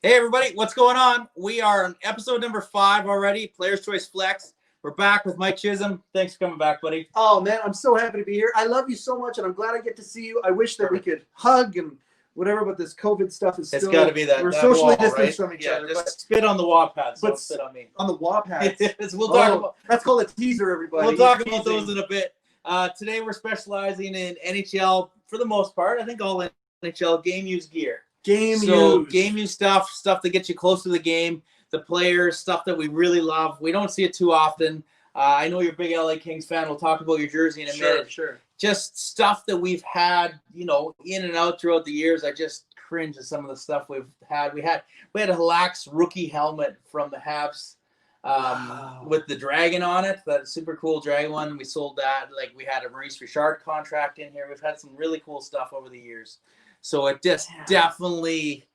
Hey everybody, what's going on? We are on episode number 5 already, Player's Choice Flex. We're back with Mike Chisholm. Thanks for coming back, buddy. Oh man, I'm so happy to be here. I love you so much, and I'm glad I get to see you. I wish that we could hug and whatever, but this COVID stuff is still. It's got to be that. We're that socially wall, distanced right? from each yeah, other. Just spit on the wall pads. But Don't spit on me. on the wall pads. We'll talk about. That's called a teaser, everybody. We'll talk about those in a bit. Today we're specializing in NHL for the most part. I think all NHL game used gear. Game used stuff that gets you close to the game, the players, stuff that we really love. We don't see it too often. I know you're a big LA Kings fan. We'll talk about your jersey in a minute. Sure. Just stuff that we've had, in and out throughout the years. I just cringe at some of the stuff we've had. We had a lax rookie helmet from the Habs with the dragon on it. That super cool dragon one. We sold that. Like we had a Maurice Richard contract in here. We've had some really cool stuff over the years. So it just definitely,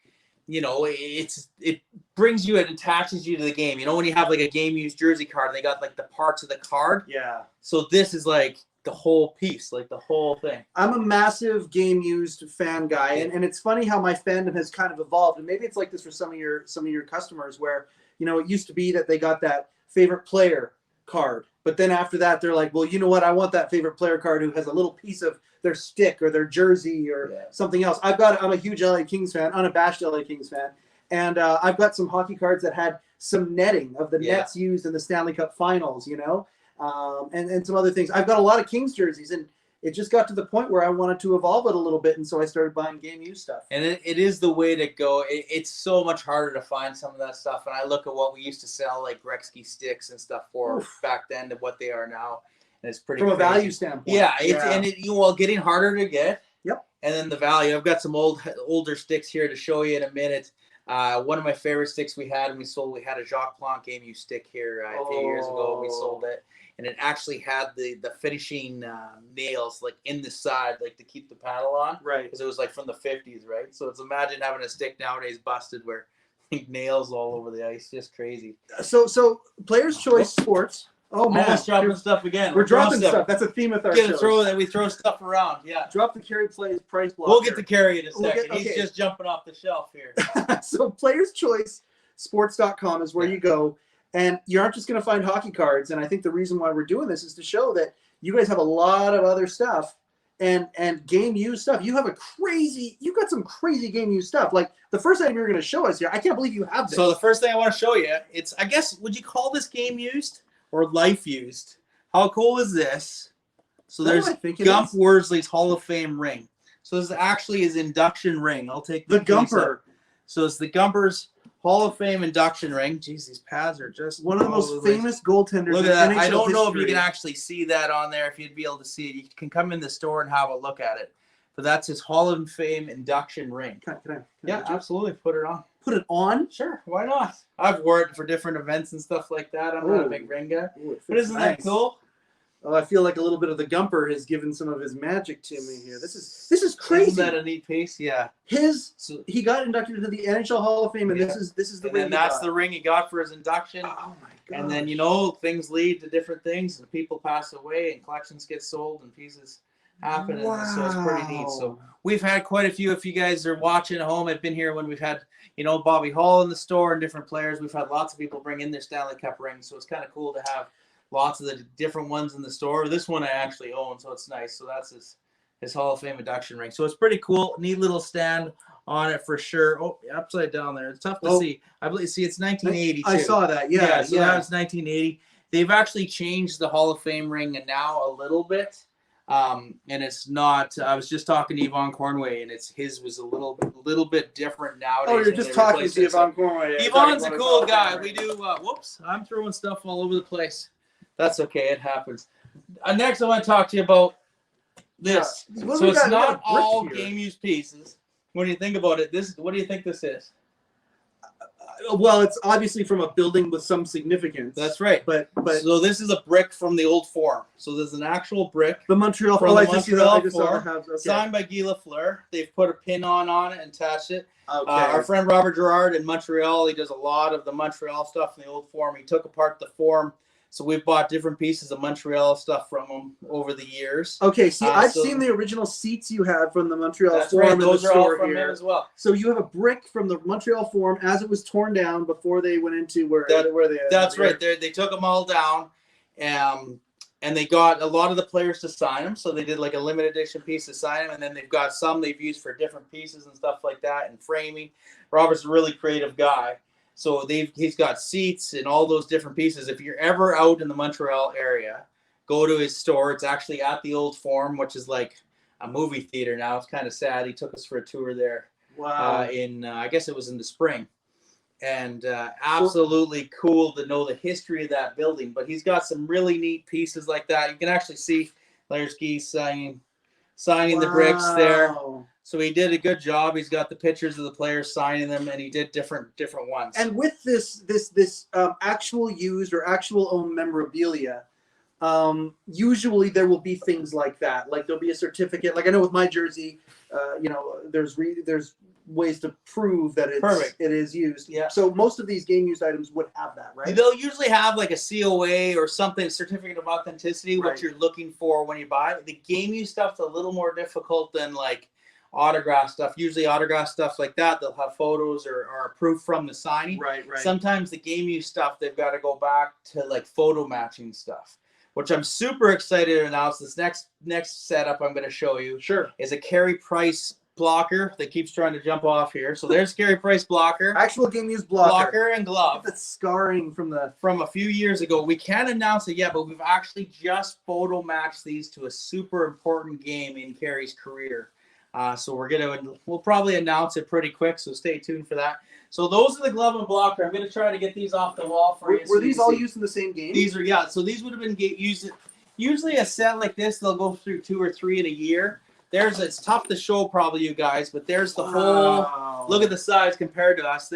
it brings you, it attaches you to the game. When you have like a game used jersey card, they got like the parts of the card. Yeah. So this is like the whole piece, like the whole thing. I'm a massive game used fan guy, and it's funny how my fandom has kind of evolved. And maybe it's like this for some of your customers, where it used to be that they got that favorite player card, but then after that they're like, well, you know what? I want that favorite player card who has a little piece of their stick or their jersey or something else. I'm a huge LA Kings fan, unabashed LA Kings fan. And I've got some hockey cards that had some netting of the nets used in the Stanley Cup finals, and some other things. I've got a lot of Kings jerseys, and it just got to the point where I wanted to evolve it a little bit. And so I started buying game used stuff. And it is the way to go. It's so much harder to find some of that stuff. And I look at what we used to sell, like Gretzky sticks and stuff for back then to what they are now. And it's pretty from crazy. A value standpoint. Yeah, getting harder to get. Yep. And then the value. I've got some older sticks here to show you in a minute. One of my favorite sticks we had, and we had a Jacques Plante game used stick here a few years ago. We sold it, and it actually had the finishing nails like in the side, like to keep the paddle on. Right. Because it was like from the 50s, right? So it's imagine having a stick nowadays busted where nails all over the ice, just crazy. So Player's Choice Sports. Oh man, almost dropping stuff again. We're dropping stuff. That's a theme with our show. We throw stuff around. Yeah. Drop the Carey Plays price block. We'll get to Carey in a second. He's just jumping off the shelf here. So Player's Choice Sports.com is where you go, and you aren't just going to find hockey cards. And I think the reason why we're doing this is to show that you guys have a lot of other stuff and game used stuff. You've got some crazy game used stuff. Like the first item you're going to show us here, I can't believe you have this. So the first thing I want to show you, I guess, would you call this game used? Or life used. How cool is this? So there's Gump Worsley's Hall of Fame ring. So this actually is induction ring. I'll take the Gumper. So it's the Gumper's Hall of Fame induction ring. Jeez, these pads are just one of the most famous goaltenders. Look at that. I don't know if you can actually see that on there. If you'd be able to see it, you can come in the store and have a look at it. But that's his Hall of Fame induction ring. Can I absolutely put it on. Put it on? Sure, why not? I've worn it for different events and stuff like that. I'm not a big ring guy. But isn't that cool? Oh, I feel like a little bit of the Gumper has given some of his magic to me here. This is crazy. Isn't that a neat piece? Yeah. He got inducted into the NHL Hall of Fame, and this is the ring. And that's the ring he got for his induction. Oh my god. And then things lead to different things, and people pass away, and collections get sold, and pieces happen, and so it's pretty neat. So we've had quite a few. If you guys are watching at home, I've been here when we've had Bobby Hall in the store and different players. We've had lots of people bring in their Stanley Cup rings, so it's kind of cool to have lots of the different ones in the store. This one I actually own, so it's nice. So that's his Hall of Fame induction ring. So it's pretty cool. Neat little stand on it for sure. Oh, upside down there. It's tough to see. I believe. See, it's 1980. I saw that. Yeah. So that was 1980. They've actually changed the Hall of Fame ring now a little bit. And it's not. I was just talking to Yvonne Cornway, and his was a little bit different nowadays. Oh, you're just talking to Yvonne Cornway. Yvonne's a cool guy. We do. Whoops! I'm throwing stuff all over the place. That's okay. It happens. Next, I want to talk to you about this. Yeah. So it's not all game used pieces. When you think about it, what do you think this is? Well, it's obviously from a building with some significance. That's right. But so this is a brick from the old Forum. So there's an actual brick. The Montreal from the Montreal Forum, signed by Guy Lafleur. They've put a pin on it and attached it. Okay. Our friend Robert Gerard in Montreal, he does a lot of the Montreal stuff in the old Forum. He took apart the Forum So we've bought different pieces of Montreal stuff from them over the years. Okay, see, I've so seen the original seats you have from the Montreal that's Forum right. in the Those are all store from here. him as well. So you have a brick from the Montreal Forum as it was torn down before they went into where they. That's right. They took them all down, and they got a lot of the players to sign them. So they did like a limited edition piece to sign them, and then they've got some they've used for different pieces and stuff like that, and framing. Robert's a really creative guy. So he's got seats and all those different pieces. If you're ever out in the Montreal area, go to his store. It's actually at the old Forum, which is like a movie theater now. It's kind of sad. He took us for a tour there. Wow. I guess it was in the spring. And absolutely cool to know the history of that building. But he's got some really neat pieces like that. You can actually see Larski signing the bricks there. So he did a good job. He's got the pictures of the players signing them, and he did different ones. And with this actual used or actual owned memorabilia, usually there will be things like that. Like there'll be a certificate. Like I know with my jersey, there's ways to prove that it is used. Yeah. So most of these game used items would have that, right? They'll usually have like a COA or something, certificate of authenticity, Right. what you're looking for when you buy it. The game used stuff's a little more difficult than like autograph stuff. Usually autograph stuff like that, they'll have photos or proof from the signing. Right. Sometimes the game use stuff, they've got to go back to like photo matching stuff, which I'm super excited to announce. This next setup I'm going to show you is a Carey Price blocker that keeps trying to jump off here. So there's Carey Price blocker. Actual game used blocker And glove. That's scarring from a few years ago. We can't announce it yet, but we've actually just photo matched these to a super important game in Carey's career. So we'll probably announce it pretty quick, so stay tuned for that. So those are the glove and blocker. I'm going to try to get these off the wall for you. Were these all used in the same game? These are, so these would have been used. Usually a set like this, they'll go through 2 or 3 in a year. It's tough to show probably you guys, but there's the whole, look at the size compared to us.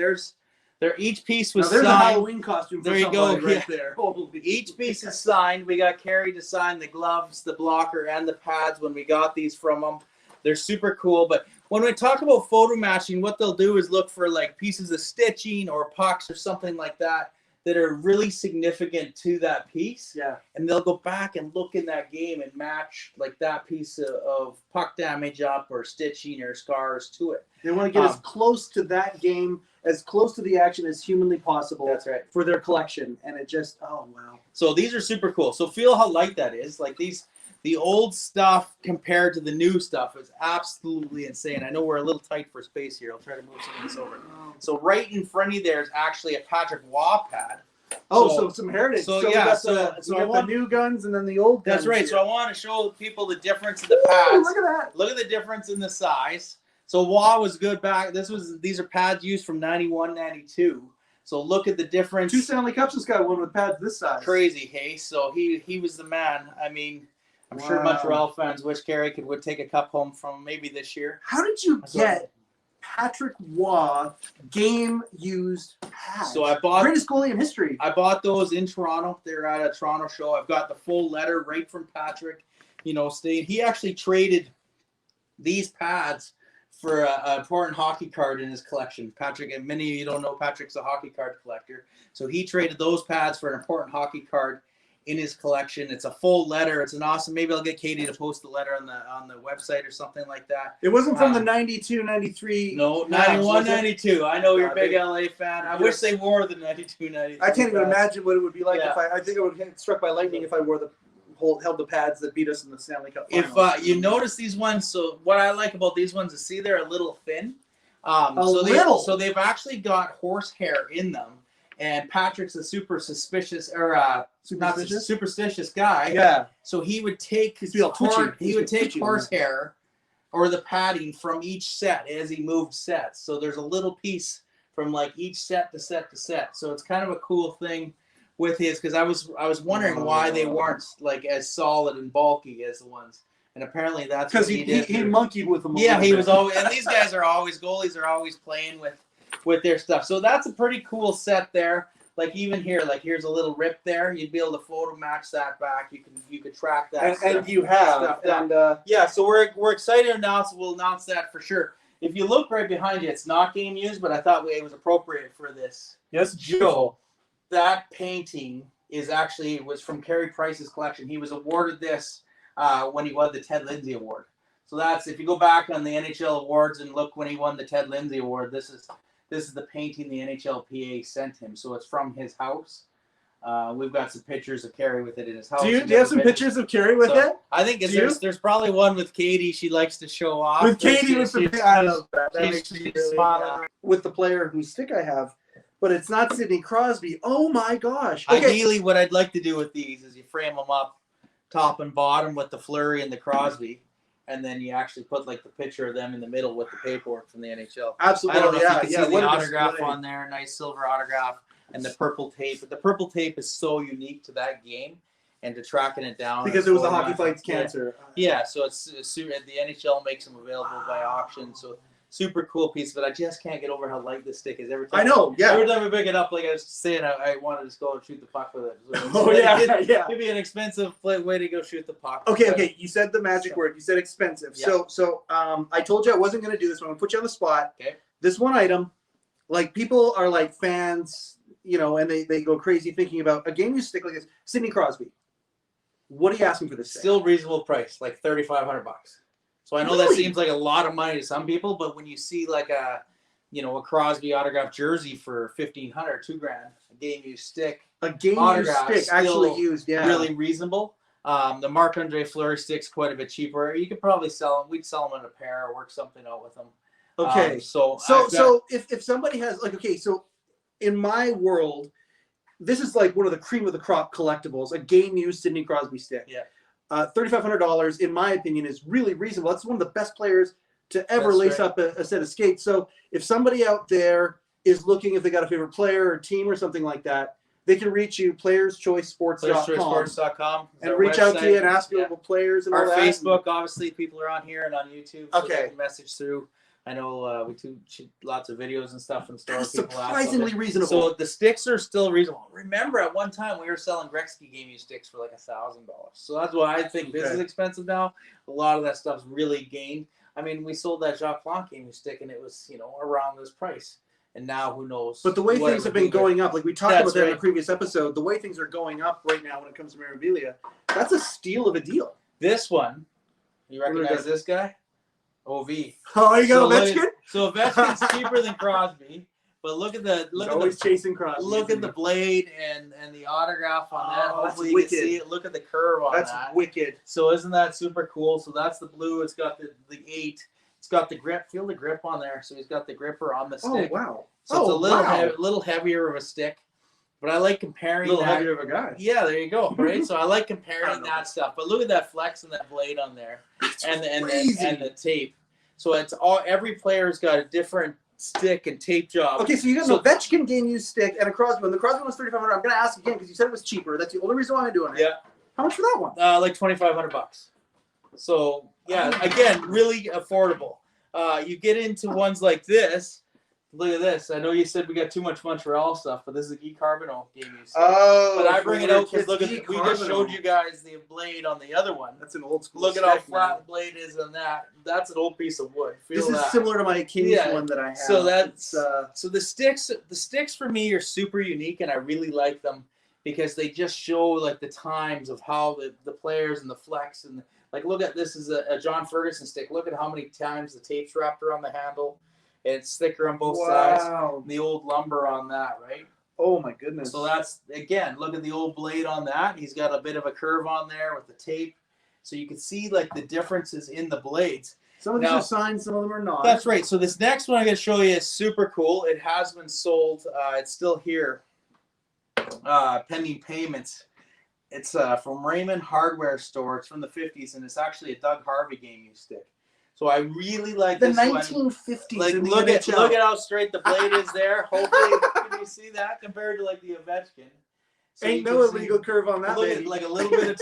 Each piece was signed. There's a Halloween costume for there you go. Right there. Each piece is signed. We got Carey to sign the gloves, the blocker, and the pads when we got these from them. They're super cool. But when we talk about photo matching, what they'll do is look for like pieces of stitching or pucks or something like that are really significant to that piece. Yeah. And they'll go back and look in that game and match like that piece of puck damage up or stitching or scars to it. They want to get as close to that game, as close to the action as humanly possible. That's right. For their collection. And it just, oh, wow. So these are super cool. So feel how light that is. Like the old stuff compared to the new stuff is absolutely insane. I know we're a little tight for space here. I'll try to move some of this over. So right in front of you there is actually a Patrick Wawa pad. So some heritage. So we got the new guns and then the old guns. That's right. Here. So I want to show people the difference in the pads. Look at that. Look at the difference in the size. So Wawa was good back. These are pads used from 91, 92. So look at the difference. 2 Stanley Cups this guy won with pads this size. Crazy, hey? So he was the man. I mean, I'm sure Montreal fans wish Carey would take a cup home from maybe this year. How did you get Patrick Waugh game used pads? So I bought greatest goalie in history. I bought those in Toronto. They're at a Toronto show. I've got the full letter right from Patrick. He actually traded these pads for an important hockey card in his collection. Patrick, and many of you don't know, Patrick's a hockey card collector. So he traded those pads for an important hockey card in his collection. It's a full letter. It's an awesome. Maybe I'll get Katie to post the letter on the website or something like that. It wasn't from the 92, 93. No, 91, 92. I know you're a big LA fan. I wish they wore the 92, 93. I can't even imagine what it would be like if I think I would get struck by lightning if I held the pads that beat us in the Stanley Cup final. If you notice these ones, so what I like about these ones is they're a little thin. So they've actually got horsehair in them. And Patrick's a super superstitious guy. Yeah. So he would take horsehair or the padding from each set as he moved sets. So there's a little piece from like each set to set to set. So it's kind of a cool thing with his, because I was wondering why they weren't like as solid and bulky as the ones. And apparently that's because he monkeyed with them. Yeah, he was always, and these guys are always goalies are always playing with their stuff. So that's a pretty cool set there. Like even here, like here's a little rip there. You'd be able to photo match that back. You could track that. And you have. So we're excited to announce. We'll announce that for sure. If you look right behind you, it's not game used, but I thought it was appropriate for this. Yes, Joe. That painting was from Carey Price's collection. He was awarded this when he won the Ted Lindsay Award. So that's, if you go back on the NHL awards and look when he won the Ted Lindsay Award, this is the painting the NHLPA sent him. So it's from his house. We've got some pictures of Carey with it in his house. Do you have some pictures of Carey with it? I think there's probably one with Katie. She likes to show off. With Katie, I love that. With the player whose stick I have, but it's not Sidney Crosby. Oh my gosh! Okay. Ideally, what I'd like to do with these is you frame them up, top and bottom with the Fleury and the Crosby, and then you actually put like the picture of them in the middle with the paperwork from the NHL. Absolutely, I don't know if you can see the What autograph on there, nice silver autograph, and the purple tape. But the purple tape is so unique to that game and to tracking it down because it was a Hockey Fights cancer. Yeah, so it's the NHL makes them available by auction. So super cool piece, but I just can't get over how light this stick is. Every time I know, yeah. Every time we pick it up, like I was saying, I wanted to just go and shoot the puck with it. So oh yeah, yeah. It'd be an expensive way to go shoot the puck. Okay. You said the magic word. You said expensive. Yeah. So I told you I wasn't going to do this, but I'm going to put you on the spot. Okay. This one item, like people are like fans, and they go crazy thinking about a game used stick like this. Sidney Crosby. What are you asking for this stick? Still reasonable price, like $3,500. So I know that seems like a lot of money to some people, but when you see like a Crosby autographed jersey for $1,500, $2,000, a game used stick, actually used, really reasonable. The Marc-Andre Fleury stick's quite a bit cheaper. You could probably sell them. We'd sell them in a pair or work something out with them. Okay. So if somebody has so in my world, this is like one of the cream of the crop collectibles, a game used Sidney Crosby stick. Yeah. $3,500, in my opinion, is really reasonable. That's one of the best players to ever lace up a set of skates. So if somebody out there is looking, if they got a favorite player or team or something like that, they can reach you, playerschoicesports.com, and reach out to you and ask you about players and all that. Our Facebook, obviously, people are on here and on YouTube. So they can message through. I know we shoot lots of videos and stuff in store. That's surprisingly reasonable. So the sticks are still reasonable. Remember, at one time we were selling Gretzky game used sticks for like $1,000. So that's why I think this is expensive now. A lot of that stuff's really gained. I mean, we sold that Jacques Plante game used stick, and it was around this price. And now who knows? But the way things have been going up, like we talked about that in a previous episode, the way things are going up right now when it comes to memorabilia, that's a steal of a deal. This one, you recognize this guy? OV. Oh, you got Ovechkin? So Ovechkin's cheaper than Crosby, but look at the chasing Crosby. Look at the blade and the autograph on that. Hopefully you can see it. Look at the curve on that. That's wicked. So isn't that super cool? So that's the blue. It's got the 8. It's got the grip. Feel the grip on there. So he's got the gripper on the stick. Oh wow. So it's a little heavier of a stick. But I like comparing. A little heavier of a guy. Yeah, there you go. Right. So I like comparing that stuff. But look at that flex and that blade on there, and the tape. So it's every player's got a different stick and tape job. Okay, so you got an Ovechkin game used stick and a Crosby one. The Crosby one was $3,500. I'm going to ask again because you said it was cheaper. That's the only reason why I'm doing it. Yeah. How much for that one? Like $2,500. So yeah, again, really affordable. You get into ones like this. Look at this. I know you said we got too much Montreal stuff, but this is a Guy Carbonneau game used. Oh, but I bring it out because look at we just showed you guys the blade on the other one. That's an old school. Look at how flat the blade is on that. That's an old piece of wood. This is similar to my Kings one that I have. So that's so the sticks for me are super unique, and I really like them because they just show like the times of how the players and the flex and like look at this is a John Ferguson stick. Look at how many times the tape's wrapped around the handle. It's thicker on both sides. The old lumber on that, right? Oh my goodness. So that's again, look at the old blade on that. He's got a bit of a curve on there with the tape. So you can see like the differences in the blades. Some of these are signed, some of them are not. That's right. So this next one I'm going to show you is super cool. It has been sold. It's still here. Pending payments. It's from Raymond Hardware Store. It's from the 50s, and it's actually a Doug Harvey game used stick. So I really like the this 1950s. Like look at how straight the blade is there. Hopefully, can you see that compared to like the Ovechkin? So ain't no illegal curve on that. Look at like a little bit of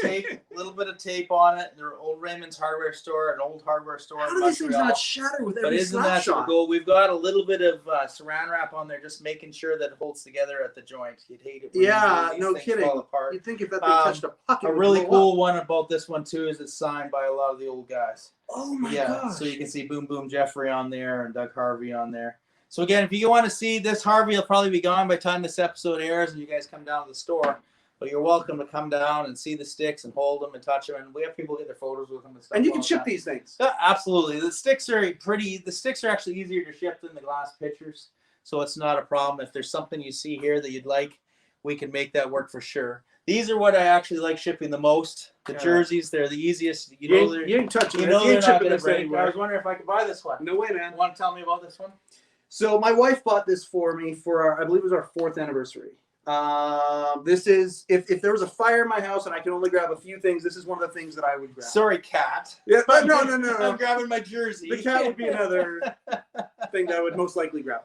tape on it. They're old Raymond's Hardware Store, an old hardware store. How do these things not shatter with every snapshot? Isn't that cool? We've got a little bit of saran wrap on there, just making sure that it holds together at the joint. You'd hate it. When no kidding. Fall apart. You'd think if that thing touched a puck, a really cool one about this one too is it's signed by a lot of the old guys. Oh my gosh. So you can see Boom Boom Jeffrey on there and Doug Harvey on there. So again, if you want to see this Harvey, will probably be gone by the time this episode airs and you guys come down to the store. But you're welcome to come down and see the sticks and hold them and touch them. And we have people get their photos with them and stuff. And you can ship these things. Yeah, absolutely. The sticks are pretty. The sticks are actually easier to ship than the glass pitchers, so it's not a problem. If there's something you see here that you'd like, we can make that work for sure. These are what I actually like shipping the most. The jerseys, they're the easiest. You ain't touching you it. know You ain't they're not shipping going to this break. anywhere. I was wondering if I could buy this one. No way, man. You want to tell me about this one? So my wife bought this for me for our, I believe it was our 4th anniversary. This is if there was a fire in my house and I could only grab a few things, this is one of the things that I would grab. Sorry, cat. Yeah, no. I'm grabbing my jersey. The cat would be another thing that I would most likely grab.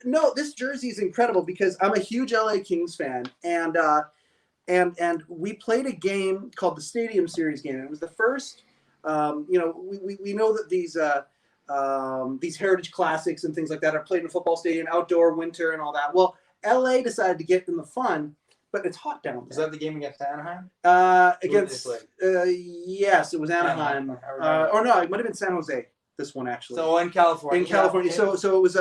No, this jersey is incredible because I'm a huge LA Kings fan, and we played a game called the Stadium Series game. It was the first. We know that these heritage classics and things like that are played in a football stadium, outdoor, winter, and all that. Well, LA decided to get in the fun, but it's hot down there. Was that the game against Anaheim? Yes, it was Anaheim. Or no, it might have been San Jose. This one actually. So in California. In California. Yeah. So it was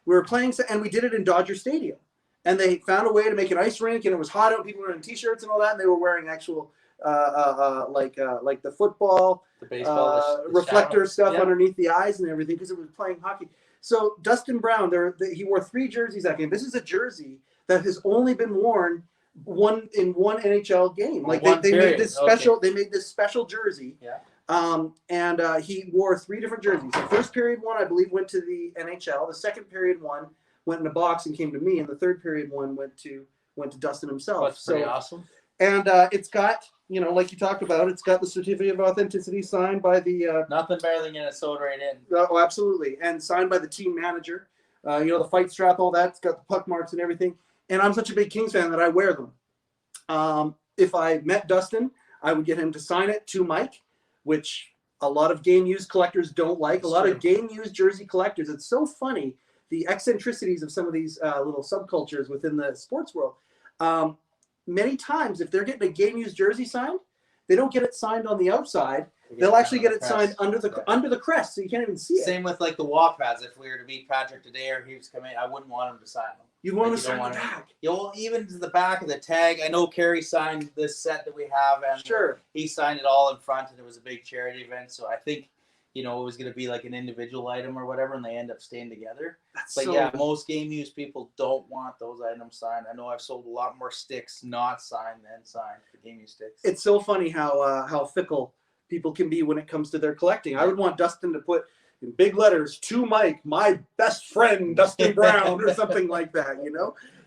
we were playing, and we did it in Dodger Stadium, and they found a way to make an ice rink, and it was hot out. People were in t-shirts and all that, and they were wearing actual like the football, the baseball, the reflector shadow stuff underneath the eyes and everything because it was playing hockey. So Dustin Brown, he wore 3 jerseys that game. This is a jersey that has only been worn in one NHL game. Like they made this special. They made this special jersey. Yeah. And he wore 3 different jerseys. The first period one, I believe, went to the NHL. The second period one went in a box and came to me, and the third period one went to Dustin himself. That's pretty awesome. And it's got, like you talked about, it's got the certificate of authenticity signed by the. Nothing better than getting it sewed right in. Oh, absolutely, and signed by the team manager. The fight strap, all that. It's got the puck marks and everything. And I'm such a big Kings fan that I wear them. If I met Dustin, I would get him to sign it to Mike, which a lot of game used collectors don't like. That's a lot true. of game used jersey collectors. It's so funny, the eccentricities of some of these little subcultures within the sports world. Many times, if they're getting a game used jersey signed, they don't get it signed on the outside. They'll actually get it signed under the crest, so you can't even see it. Same with like the Wawa pads. If we were to meet Patrick today or he was coming, I wouldn't want him to sign them. You want Like, to sign the back. Even to the back of the tag. I know Kerry signed this set that we have, and Sure. he signed it all in front, and it was a big charity event. So I think, it was going to be like an individual item or whatever, and they end up staying together. But most game use people don't want those items signed. I know I've sold a lot more sticks not signed than signed for game use sticks. It's so funny how fickle people can be when it comes to their collecting. I would want Dustin to put in big letters, to Mike, my best friend, Dustin Brown, or something like that,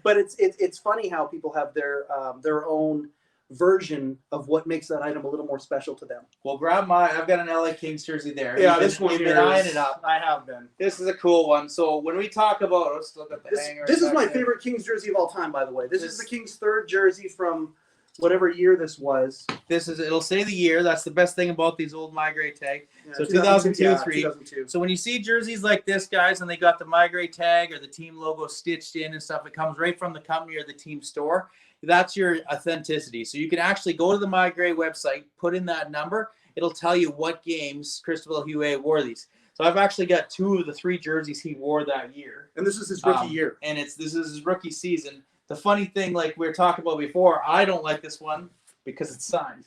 But it's funny how people have their own version of what makes that item a little more special to them. Well, grab I've got an LA Kings jersey there. Yeah, you've been eyeing it up. I have been. This is a cool one. So when we talk about, let's look at the hanger. This is my favorite Kings jersey of all time, by the way. This is the Kings' 3rd jersey from whatever year this was. It'll say the year. That's the best thing about these old migrate tag. Yeah, So 2002, 3. 2002. So when you see jerseys like this, guys, and they got the migrate tag or the team logo stitched in and stuff, it comes right from the company or the team store. That's your authenticity. So you can actually go to the migrate website, put in that number. It'll tell you what games Cristobal Huet wore these. So I've actually got 2 of the 3 jerseys he wore that year. And this is his rookie year. And this is his rookie season. The funny thing, like we were talking about before, I don't like this one because it's signed.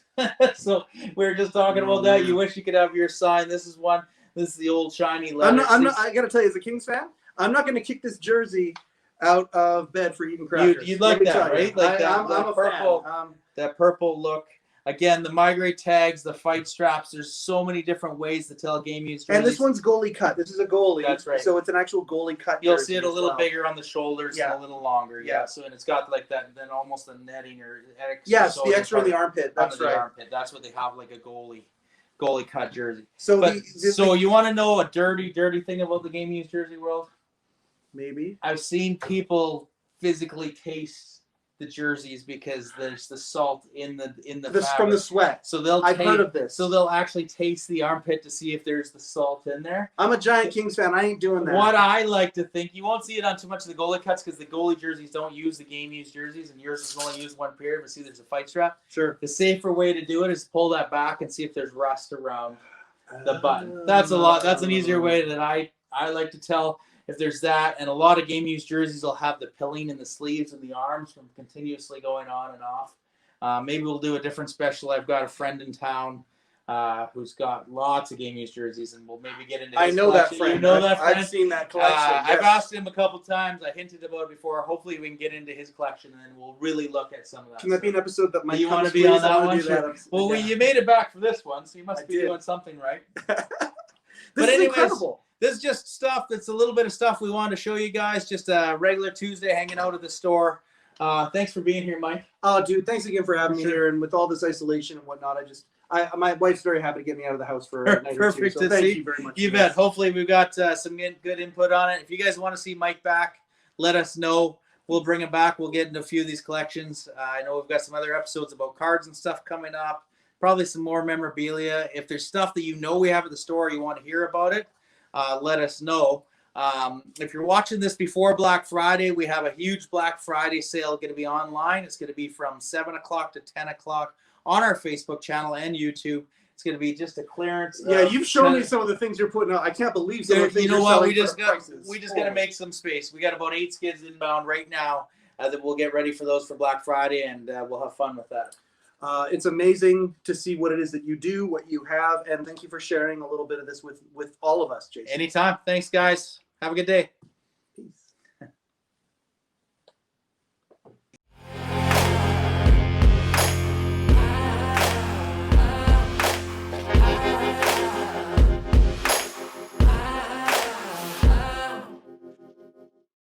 So we were just talking about that. You wish you could have yours signed. This is one. This is the old shiny leather. I got to tell you, as a Kings fan, I'm not going to kick this jersey out of bed for eating crackers. You'd like that, right? Like I'm a purple, fan. that purple look. Again, the migrate tags, the fight straps. There's so many different ways to tell game use jerseys. And this one's goalie cut. This is a goalie. That's right. So it's an actual goalie cut. You'll see it a little bigger on the shoulders and a little longer. Yeah. So and it's got like that, then almost a netting or extra. Yes, the extra in the armpit. That's under right. The armpit. That's what they have, like a goalie cut jersey. So so you want to know a dirty thing about the game use jersey world? Maybe. I've seen people physically taste the jerseys because there's the salt in the fabric. From the sweat. So I've heard of this. So they'll actually taste the armpit to see if there's the salt in there. I'm a giant Kings fan. I ain't doing that. What I like to think, you won't see it on too much of the goalie cuts because the goalie jerseys don't use the game used jerseys, and yours is only used one period. But see, there's a fight strap. Sure. The safer way to do it is pull that back and see if there's rust around the button. That's a lot. That's an easier way that I like to tell. if there's that, and a lot of game used jerseys will have the pilling in the sleeves and the arms from continuously going on and off. Maybe we'll do a different special. I've got a friend in town who's got lots of game used jerseys, and we'll maybe get into his I know collection. that friend. You know that friend? I've seen that collection. Yes. I've asked him a couple times. I hinted about it before. Hopefully we can get into his collection, and then we'll really look at some of that. Can that be an episode that might you want to please? be on that I one? do that. Well, yeah. you made it back for this one, so you must be did. doing something right. This is anyways, incredible. This is just stuff that's a little bit of stuff we wanted to show you guys. Just a regular Tuesday hanging out at the store. Thanks for being here, Mike. Oh, dude, thanks again for having me Sure. here. And with all this isolation and whatnot, my wife's very happy to get me out of the house for a night or two. Perfect So to thank see. you very much. You bet. Hopefully we've got some good input on it. If you guys want to see Mike back, let us know. We'll bring him back. We'll get into a few of these collections. I know we've got some other episodes about cards and stuff coming up. Probably some more memorabilia. If there's stuff that you know we have at the store, you want to hear about it, let us know. If you're watching this before Black Friday, we have a huge Black Friday sale going to be online. It's going to be from 7 o'clock to 10 o'clock on our Facebook channel and YouTube. It's going to be just a clearance. Yeah, you've shown me some of the things you're putting out. I can't believe some of the things you know you're what? selling We just for got prices. to make some space. We got about 8 skids inbound right now that we'll get ready for those for Black Friday, and we'll have fun with that. It's amazing to see what it is that you do, what you have, and thank you for sharing a little bit of this with all of us, Jason. Anytime. Thanks, guys. Have a good day.